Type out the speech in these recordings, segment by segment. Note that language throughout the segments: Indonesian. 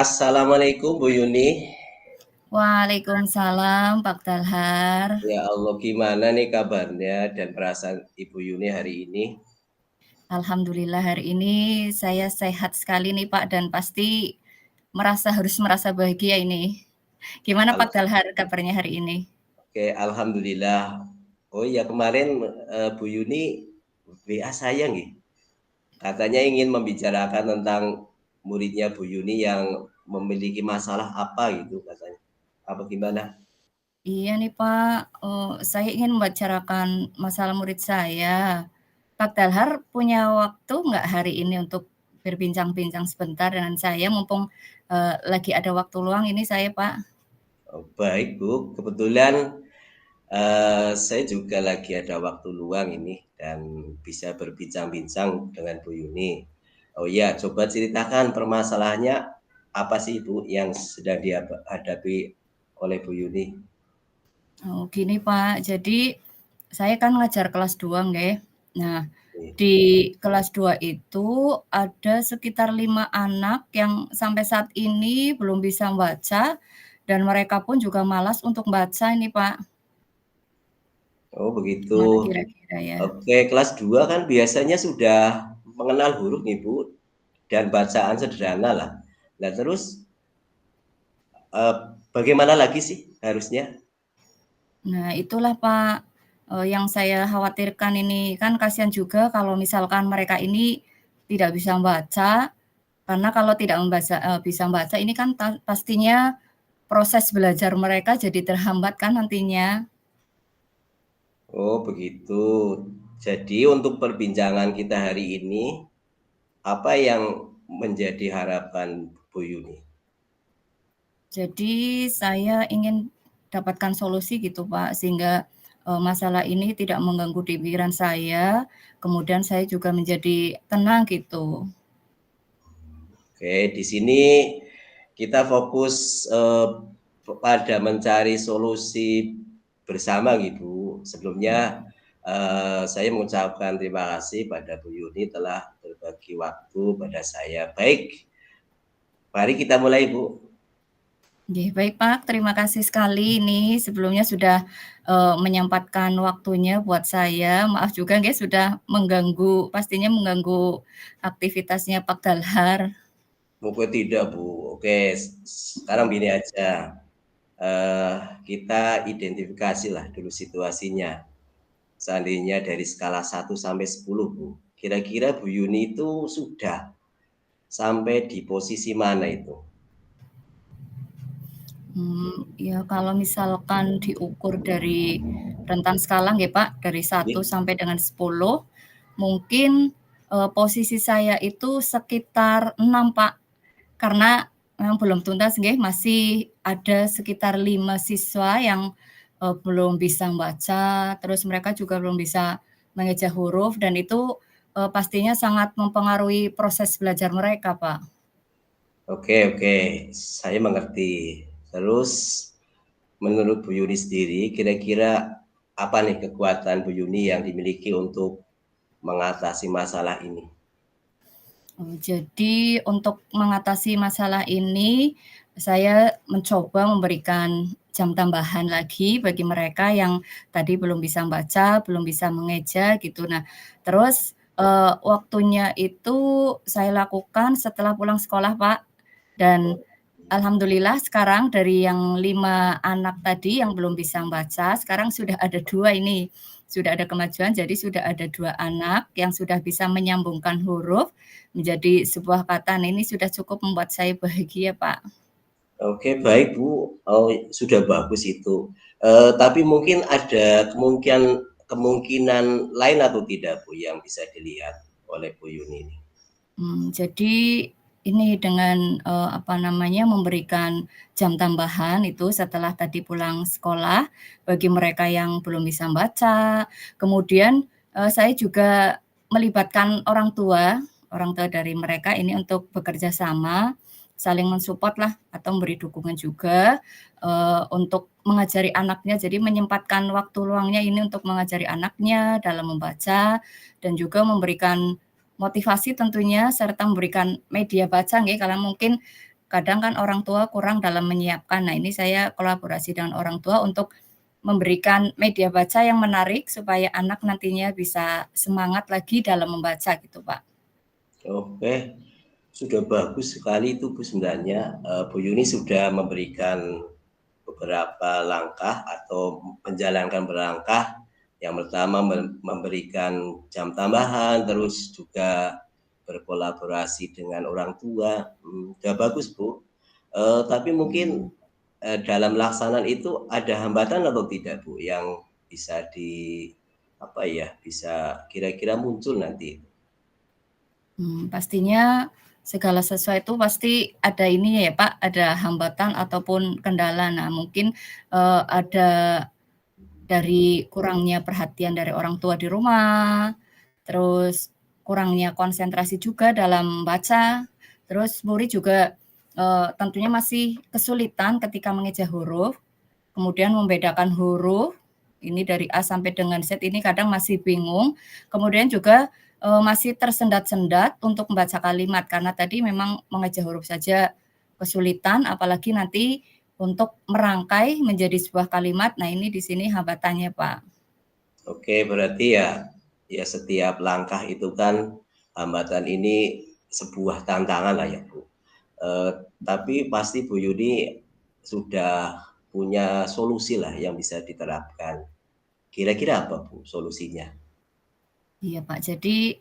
Assalamualaikum Bu Yuni. Waalaikumsalam Pak Dalhar. Ya Allah, gimana nih kabarnya dan perasaan Ibu Yuni hari ini? Alhamdulillah hari ini saya sehat sekali nih Pak dan pasti harus merasa bahagia ini. Gimana Pak Al- Dalhar kabarnya hari ini? Oke, Alhamdulillah. Oh iya, kemarin Bu Yuni WA saya nih. Katanya ingin membicarakan tentang muridnya Bu Yuni yang memiliki masalah apa gitu katanya. Apa gimana? Iya nih Pak, saya ingin membicarakan masalah murid saya. Pak Dalhar punya waktu nggak hari ini untuk berbincang-bincang sebentar dengan saya mumpung, lagi ada waktu luang ini saya Pak? Oh, baik Bu, kebetulan saya juga lagi ada waktu luang ini dan bisa berbincang-bincang dengan Bu Yuni. Oh iya, coba ceritakan permasalahannya apa sih Bu yang sedang dihadapi oleh Bu Yuni? Oh, gini Pak, jadi saya kan ngajar kelas 2 nggih. Nah, Nih. di kelas 2 itu ada sekitar 5 anak yang sampai saat ini belum bisa membaca dan mereka pun juga malas untuk baca ini, Pak. Oh begitu. Gimana kira-kira ya? Oke, kelas 2 kan biasanya sudah mengenal huruf nih Bu dan bacaan sederhana lah. Nah terus eh, bagaimana lagi sih harusnya? Nah, itulah Pak, yang saya khawatirkan ini. Kan kasihan juga kalau misalkan mereka ini tidak bisa membaca, karena kalau tidak bisa membaca ini kan pastinya proses belajar mereka jadi terhambat kan nantinya. Oh begitu. Jadi untuk perbincangan kita hari ini, apa yang menjadi harapan Bu Yuni? Jadi saya ingin dapatkan solusi gitu Pak, sehingga masalah ini tidak mengganggu di pikiran saya, kemudian saya juga menjadi tenang gitu. Oke, di sini kita fokus pada mencari solusi bersama gitu. Sebelumnya saya mengucapkan terima kasih pada Bu Yuni telah berbagi waktu pada saya. Baik, mari kita mulai Bu. Baik Pak, terima kasih sekali ini sebelumnya sudah menyempatkan waktunya buat saya. Maaf juga nggih sudah mengganggu, pastinya mengganggu aktivitasnya Pak Dalhar. Mungkin tidak Bu. Oke, sekarang gini aja. Eh, kita identifikasi lah dulu situasinya. Seandainya dari skala 1 sampai 10 Bu. Kira-kira Bu Yuni itu sudah sampai di posisi mana itu? Ya kalau misalkan diukur dari rentan skala nggih Pak, dari 1 sampai dengan 10, mungkin, posisi saya itu sekitar 6 Pak. Karena memang belum tuntas nggih, masih ada sekitar 5 siswa yang, belum bisa membaca, terus mereka juga belum bisa mengeja huruf dan itu, pastinya sangat mempengaruhi proses belajar mereka, Pak. Oke, oke, saya mengerti. Terus menurut Bu Yuni sendiri, kira-kira apa nih kekuatan Bu Yuni yang dimiliki untuk mengatasi masalah ini? Jadi untuk mengatasi masalah ini, saya mencoba memberikan jam tambahan lagi bagi mereka yang tadi belum bisa membaca, belum bisa mengeja gitu. Nah, terus, waktunya itu saya lakukan setelah pulang sekolah, Pak, dan alhamdulillah sekarang dari yang 5 anak tadi yang belum bisa membaca, sekarang sudah ada 2 ini, sudah ada kemajuan, jadi sudah ada 2 anak yang sudah bisa menyambungkan huruf menjadi sebuah kata. Nah, ini sudah cukup membuat saya bahagia, Pak. Oke, baik Bu. Oh, sudah bagus itu. Tapi mungkin ada kemungkinan kemungkinan lain atau tidak Bu yang bisa dilihat oleh Bu Yuni ini? Jadi ini dengan, apa namanya, memberikan jam tambahan itu setelah tadi pulang sekolah bagi mereka yang belum bisa baca. Kemudian, saya juga melibatkan orang tua dari mereka ini untuk bekerja sama, saling mensupport lah atau memberi dukungan juga, untuk mengajari anaknya. Jadi menyempatkan waktu luangnya ini untuk mengajari anaknya dalam membaca dan juga memberikan motivasi tentunya serta memberikan media baca nggih, karena mungkin kadang kan orang tua kurang dalam menyiapkan. Nah, ini saya kolaborasi dengan orang tua untuk memberikan media baca yang menarik supaya anak nantinya bisa semangat lagi dalam membaca gitu, Pak. Oke, sudah bagus sekali itu Bu sebenarnya. Bu Yuni sudah memberikan beberapa langkah atau menjalankan berlangkah. Yang pertama memberikan jam tambahan, terus juga berkolaborasi dengan orang tua. Sudah bagus Bu. Tapi mungkin dalam pelaksanaan itu ada hambatan atau tidak Bu yang bisa bisa kira-kira muncul nanti? Pastinya segala sesuatu pasti ada ininya ya Pak, ada hambatan ataupun kendala. Nah mungkin ada dari kurangnya perhatian dari orang tua di rumah, terus kurangnya konsentrasi juga dalam baca, terus murid juga tentunya masih kesulitan ketika mengeja huruf, kemudian membedakan huruf, ini dari A sampai dengan Z ini kadang masih bingung, kemudian juga masih tersendat-sendat untuk membaca kalimat, karena tadi memang mengeja huruf saja kesulitan, apalagi nanti untuk merangkai menjadi sebuah kalimat. Nah, ini di sini hambatannya, Pak. Oke, berarti ya setiap langkah itu kan hambatan ini sebuah tantangan lah ya Bu. Tapi pasti Bu Yuni sudah punya solusi lah yang bisa diterapkan. Kira-kira apa Bu solusinya? Iya Pak, jadi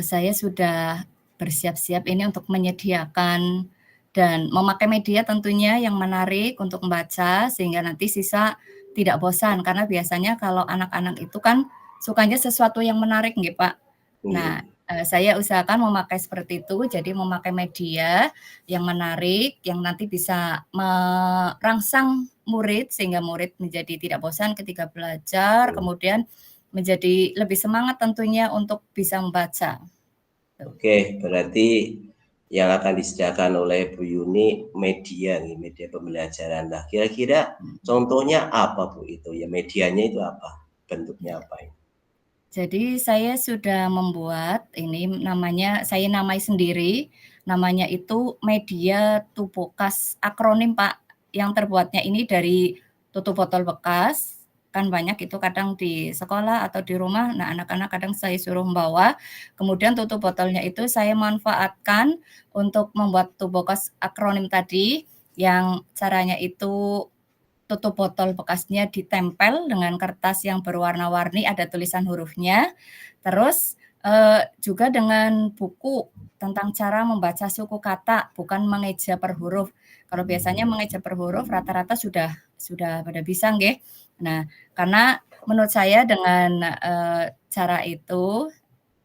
saya sudah bersiap-siap ini untuk menyediakan dan memakai media tentunya yang menarik untuk membaca sehingga nanti sisa tidak bosan karena biasanya kalau anak-anak itu kan sukanya sesuatu yang menarik nggih Pak. Nah, saya usahakan memakai seperti itu, jadi memakai media yang menarik yang nanti bisa merangsang murid sehingga murid menjadi tidak bosan ketika belajar, kemudian menjadi lebih semangat tentunya untuk bisa membaca. Oke, berarti yang akan disediakan oleh Bu Yuni media nih, media pembelajaran. Nah, kira-kira contohnya apa Bu itu? Ya medianya itu apa? Bentuknya apa ini? Jadi saya sudah membuat ini namanya, saya namai sendiri, namanya itu media tupokas akronim Pak, yang terbuatnya ini dari tutup botol bekas, kan banyak itu kadang di sekolah atau di rumah, nah anak-anak kadang saya suruh membawa, kemudian tutup botolnya itu saya manfaatkan untuk membuat tupokas akronim tadi, yang caranya itu tutup botol bekasnya ditempel dengan kertas yang berwarna-warni, ada tulisan hurufnya. Terus juga dengan buku tentang cara membaca suku kata, bukan mengeja per huruf. Kalau biasanya mengeja per huruf rata-rata sudah pada bisa nggih. Nah, karena menurut saya dengan cara itu,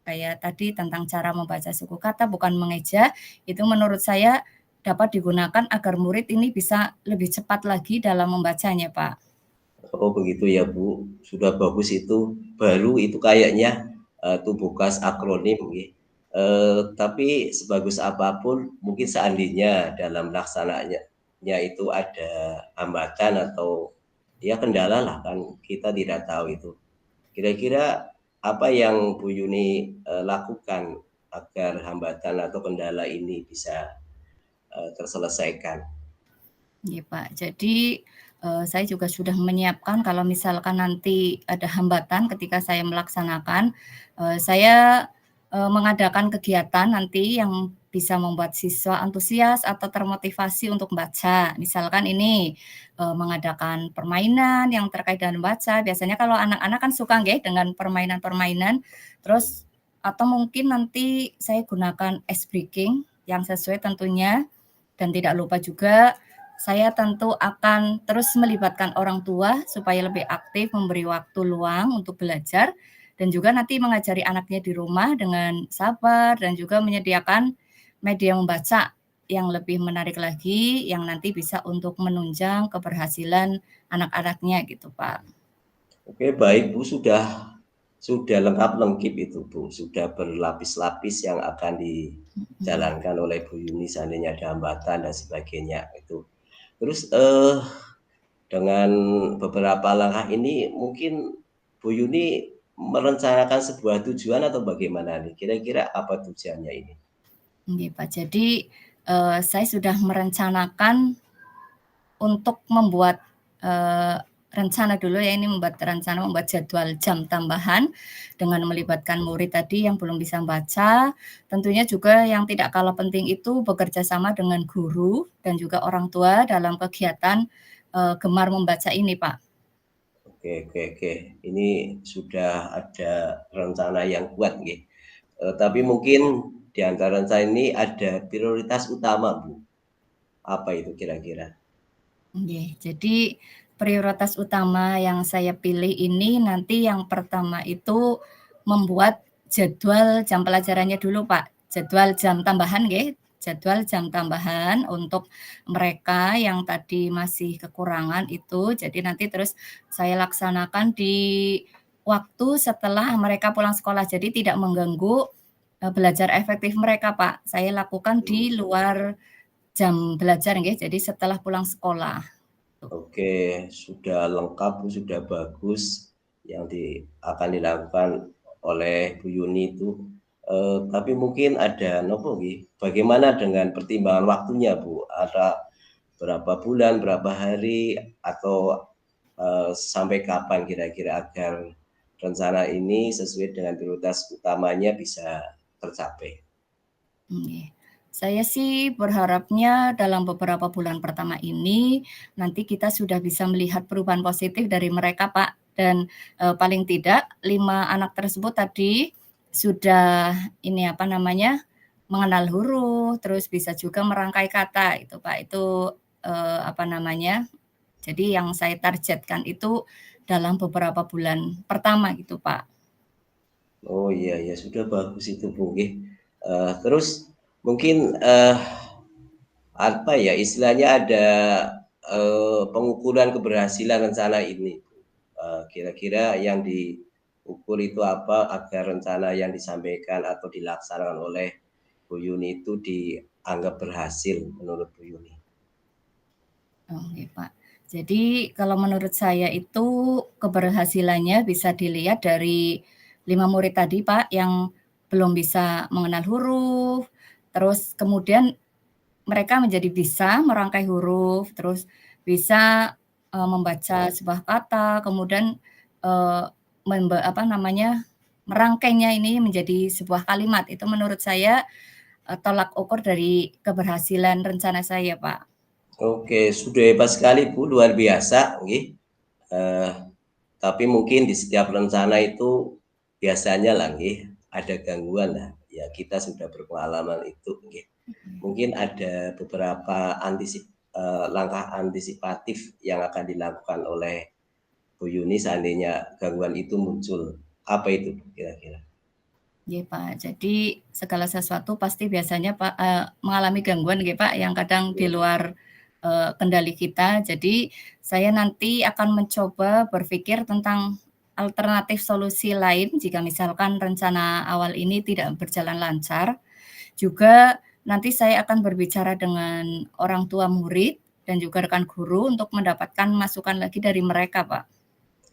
kayak tadi tentang cara membaca suku kata bukan mengeja, itu menurut saya dapat digunakan agar murid ini bisa lebih cepat lagi dalam membacanya, Pak. Oh begitu ya Bu, sudah bagus itu. Baru itu kayaknya tubuhkas akronim. Tapi sebagus apapun mungkin seandainya dalam laksanaannya itu ada hambatan atau ya kendala lah kan kita tidak tahu itu. Kira-kira apa yang Bu Yuni lakukan agar hambatan atau kendala ini bisa terselesaikan? Iya, Pak. Jadi, saya juga sudah menyiapkan kalau misalkan nanti ada hambatan ketika saya melaksanakan, saya mengadakan kegiatan nanti yang bisa membuat siswa antusias atau termotivasi untuk membaca. Misalkan ini, mengadakan permainan yang terkait dengan baca, biasanya kalau anak-anak kan suka nggih dengan permainan-permainan, terus atau mungkin nanti saya gunakan ice breaking yang sesuai tentunya, dan tidak lupa juga saya tentu akan terus melibatkan orang tua supaya lebih aktif memberi waktu luang untuk belajar dan juga nanti mengajari anaknya di rumah dengan sabar dan juga menyediakan media membaca yang lebih menarik lagi yang nanti bisa untuk menunjang keberhasilan anak-anaknya gitu, Pak. Oke, baik Bu, sudah lengkap lengkip itu Bu, sudah berlapis-lapis yang akan dijalankan oleh Bu Yuni seandainya ada hambatan dan sebagainya itu. Terus dengan beberapa langkah ini mungkin Bu Yuni merencanakan sebuah tujuan atau bagaimana nih? Kira-kira apa tujuannya ini? Nggih, Pak. Jadi, saya sudah merencanakan untuk membuat rencana dulu ya, ini membuat jadwal jam tambahan dengan melibatkan murid tadi yang belum bisa membaca. Tentunya juga yang tidak kalah penting itu bekerja sama dengan guru dan juga orang tua dalam kegiatan gemar membaca ini, Pak. Oke. Ini sudah ada rencana yang kuat, nggih. Tapi mungkin di antara rencana ini ada prioritas utama, Bu. Apa itu kira-kira? Jadi prioritas utama yang saya pilih ini nanti yang pertama itu membuat jadwal jam pelajarannya dulu, Pak. Jadwal jam tambahan nggih, jadwal jam tambahan untuk mereka yang tadi masih kekurangan itu. Jadi nanti terus saya laksanakan di waktu setelah mereka pulang sekolah. Jadi tidak mengganggu belajar efektif mereka, Pak. Saya lakukan di luar jam belajar nggih, jadi setelah pulang sekolah. Oke, sudah lengkap, sudah bagus yang akan dilakukan oleh Bu Yuni itu. Tapi mungkin ada nopo nggih, bagaimana dengan pertimbangan waktunya, Bu? Ada berapa bulan, berapa hari, atau sampai kapan kira-kira agar rencana ini sesuai dengan prioritas utamanya bisa tercapai? Saya sih berharapnya dalam beberapa bulan pertama ini nanti kita sudah bisa melihat perubahan positif dari mereka, Pak. Dan paling tidak 5 anak tersebut tadi sudah mengenal huruf, terus bisa juga merangkai kata itu, Pak. Itu jadi yang saya targetkan itu dalam beberapa bulan pertama gitu, Pak. Oh iya, sudah bagus itu, Bu. Terus mungkin apa ya istilahnya ada pengukuran keberhasilan rencana ini. Kira-kira yang diukur itu apa agar rencana yang disampaikan atau dilaksanakan oleh Bu Yuni itu dianggap berhasil menurut Bu Yuni? Oke, Pak. Jadi kalau menurut saya itu keberhasilannya bisa dilihat dari 5 murid tadi, Pak, yang belum bisa mengenal huruf, terus kemudian mereka menjadi bisa merangkai huruf, terus bisa membaca sebuah kata, kemudian merangkainya ini menjadi sebuah kalimat. Itu menurut saya tolak ukur dari keberhasilan rencana saya, Pak. Oke, sudah hebat sekali Bu, luar biasa. Tapi mungkin di setiap rencana itu biasanya lah, ada gangguan lah. Ya kita sudah berpengalaman itu. Mungkin ada beberapa langkah antisipatif yang akan dilakukan oleh Bu Yuni seandainya gangguan itu muncul. Apa itu kira-kira? Iya, Pak. Jadi segala sesuatu pasti biasanya Pak mengalami gangguan nggih, Pak, yang kadang di luar kendali kita. Jadi saya nanti akan mencoba berpikir tentang alternatif solusi lain jika misalkan rencana awal ini tidak berjalan lancar. Juga nanti saya akan berbicara dengan orang tua murid dan juga rekan guru untuk mendapatkan masukan lagi dari mereka, Pak.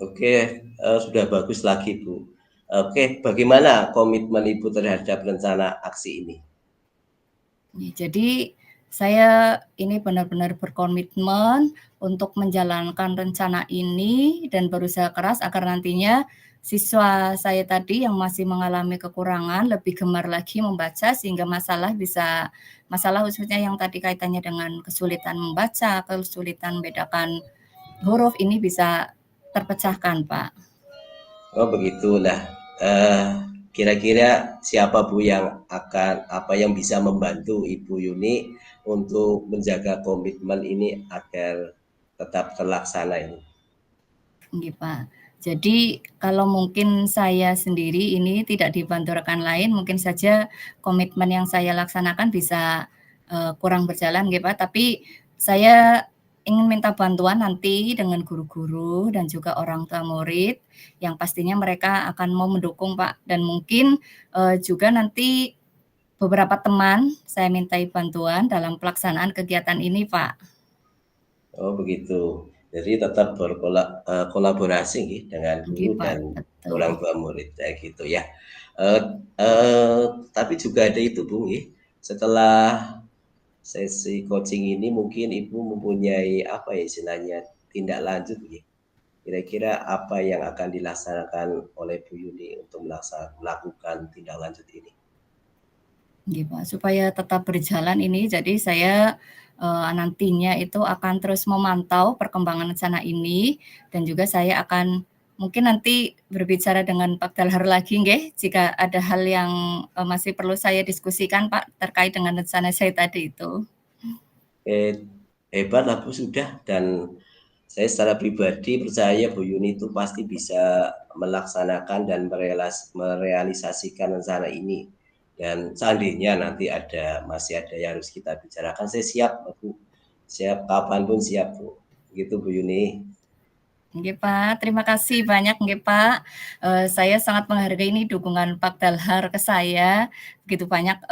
Oke, sudah bagus lagi Bu. Oke, bagaimana komitmen Ibu terhadap rencana aksi ini? Jadi saya ini benar-benar berkomitmen untuk menjalankan rencana ini dan berusaha keras agar nantinya siswa saya tadi yang masih mengalami kekurangan lebih gemar lagi membaca sehingga masalah khususnya yang tadi kaitannya dengan kesulitan membaca, kesulitan membedakan huruf ini bisa terpecahkan, Pak. Oh begitulah. Kira-kira siapa Bu yang bisa membantu Ibu Yuni untuk menjaga komitmen ini agar tetap terlaksana ini? Nggih, Pak. Jadi kalau mungkin saya sendiri ini tidak dibantu rekan lain, mungkin saja komitmen yang saya laksanakan bisa kurang berjalan nggih, Pak. Tapi saya ingin minta bantuan nanti dengan guru-guru dan juga orang tua murid, yang pastinya mereka akan mau mendukung, Pak. Dan mungkin juga nanti beberapa teman saya mintai bantuan dalam pelaksanaan kegiatan ini, Pak. Oh begitu. Jadi tetap berkolaborasi dengan Nggih, guru Pak, dan betul. orang tua murid kayak gitu ya. Tapi juga ada itu Bu, setelah sesi coaching ini mungkin Ibu mempunyai apa ya istilahnya, tindak lanjut nggih. Kira-kira apa yang akan dilaksanakan oleh Bu Yuni untuk melakukan tindak lanjut ini? Nggih, Pak, supaya tetap berjalan ini, jadi saya, nantinya itu akan terus memantau perkembangan rencana ini, dan juga saya akan mungkin nanti berbicara dengan Pak Dalhar lagi nggih, jika ada hal yang, masih perlu saya diskusikan, Pak, terkait dengan rencana saya tadi itu. Hebat lah Bu sudah, dan saya secara pribadi percaya Bu Yuni itu pasti bisa melaksanakan dan merealisasikan rencana ini. Dan seandainya nanti masih ada yang harus kita bicarakan, saya siap Bu. Siap kapanpun siap Bu. Gitu Bu Yuni. Nggih, Pak, terima kasih banyak nggih, Pak. Saya sangat menghargai ini dukungan Pak Dalhar ke saya, begitu banyak,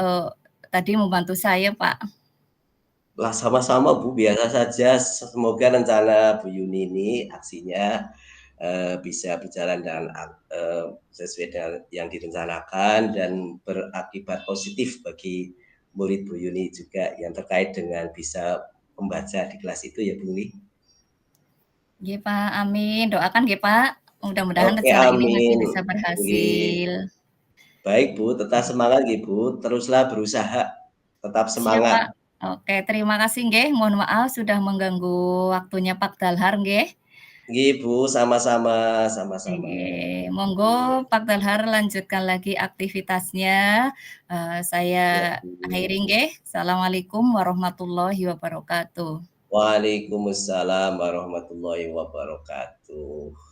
tadi membantu saya, Pak. Lah sama-sama Bu, biasa saja. Semoga rencana Bu Yuni ini aksinya bisa berjalan dengan sesuai dengan yang direncanakan dan berakibat positif bagi murid Bu Yuni juga yang terkait dengan bisa membaca di kelas itu ya Bu Yuni. Nggih, Pak, amin. Doakan nggih, Pak, mudah-mudahan Oke, rencana ini nanti amin. bisa Nggih. berhasil. Baik Bu, tetap semangat nggih Bu, teruslah berusaha, tetap Siap, Pak. semangat. Oke, terima kasih nggih, mohon maaf sudah mengganggu waktunya Pak Dalhar nggih. Nggih Bu, sama-sama, sama-sama. Nggih, monggo Nggih. Pak Dalhar lanjutkan lagi aktivitasnya, saya Ya akhiri Bu. nggih. Assalamualaikum warahmatullahi wabarakatuh. Waalaikumsalam warahmatullahi wabarakatuh.